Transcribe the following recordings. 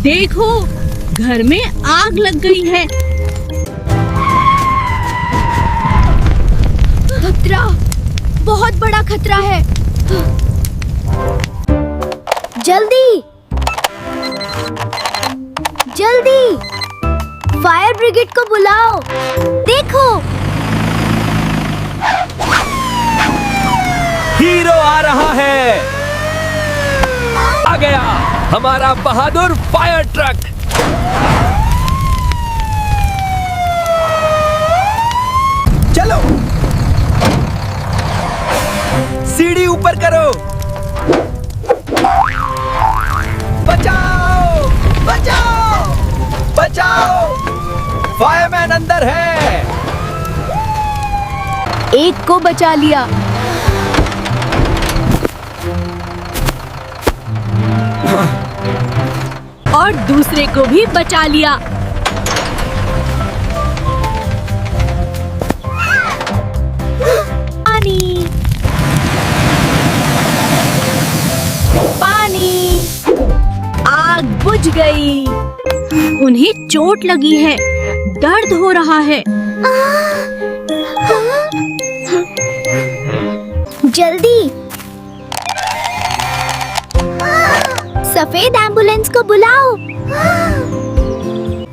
देखो, घर में आग लग गई है। खतरा, बहुत बड़ा खतरा है। जल्दी जल्दी फायर ब्रिगेड को बुलाओ। देखो, हीरो आ रहा है। आ गया हमारा बहादुर फायर ट्रक। चलो, सीढ़ी ऊपर करो। बचाओ बचाओ बचाओ, फायरमैन अंदर है। एक को बचा लिया। और दूसरे को भी बचा लिया। पानी पानी, आग बुझ गई। उन्हें चोट लगी है, दर्द हो रहा है। जल्दी सफेद एम्बुलेंस को बुलाओ।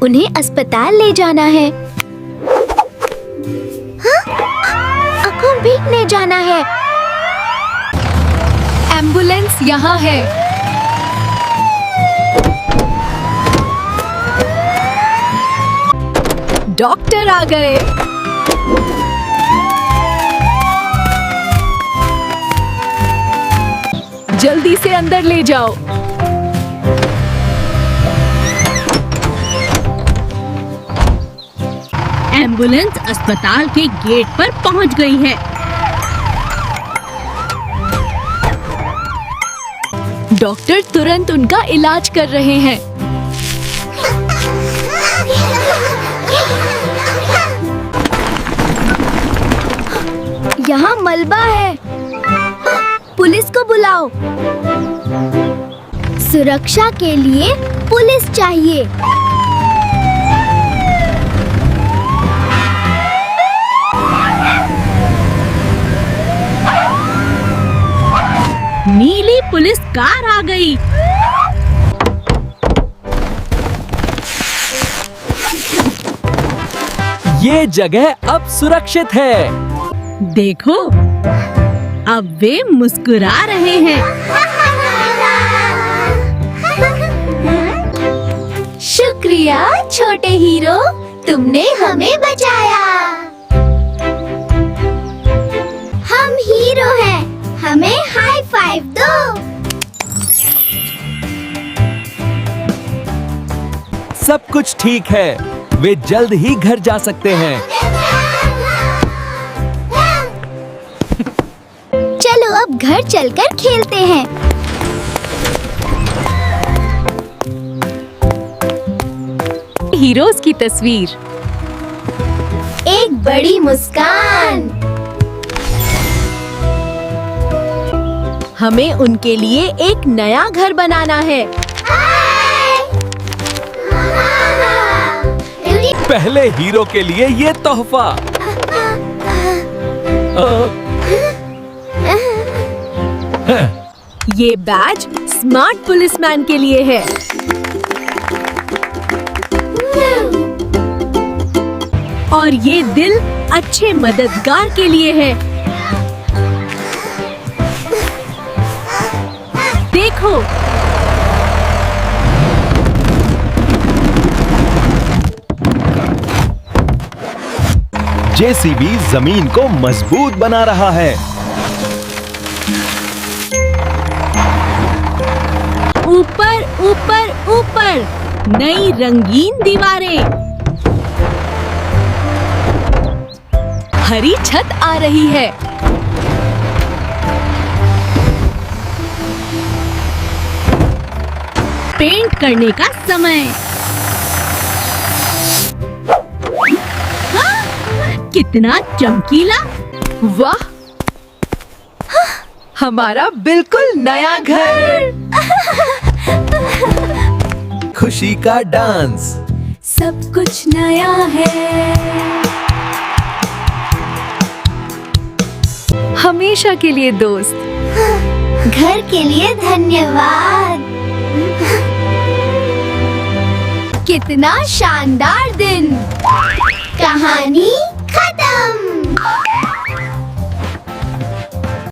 उन्हें अस्पताल ले जाना है। खून भीगने जाना है। एम्बुलेंस यहाँ है। डॉक्टर आ गए। जल्दी से अंदर ले जाओ। एम्बुलेंस अस्पताल के गेट पर पहुंच गई है। डॉक्टर तुरंत उनका इलाज कर रहे हैं। यहाँ मलबा है। पुलिस को बुलाओ। सुरक्षा के लिए पुलिस चाहिए। नीली पुलिस कार आ गई। ये जगह अब सुरक्षित है। देखो, अब वे मुस्कुरा रहे हैं। शुक्रिया छोटे हीरो, तुमने हमें बचाया। हम हीरो हैं, हमें हाई फाइव दो। सब कुछ ठीक है, वे जल्द ही घर जा सकते हैं। चलो अब घर चलकर खेलते हैं। हीरोज की तस्वीर। एक बड़ी मुस्कान। हमें उनके लिए एक नया घर बनाना है। पहले हीरो के लिए ये तोहफा। ये बैज स्मार्ट पुलिसमैन के लिए है। और ये दिल अच्छे मददगार के लिए है। देखो, जेसीबी जमीन को मजबूत बना रहा है। ऊपर ऊपर ऊपर नई रंगीन दीवारें। हरी छत आ रही है। पेंट करने का समय। कितना चमकीला। वाह, हमारा बिल्कुल नया घर। खुशी का डांस। सब कुछ नया है, हमेशा के लिए दोस्त। घर के लिए धन्यवाद। कितना शानदार दिन। कहानी खत्म।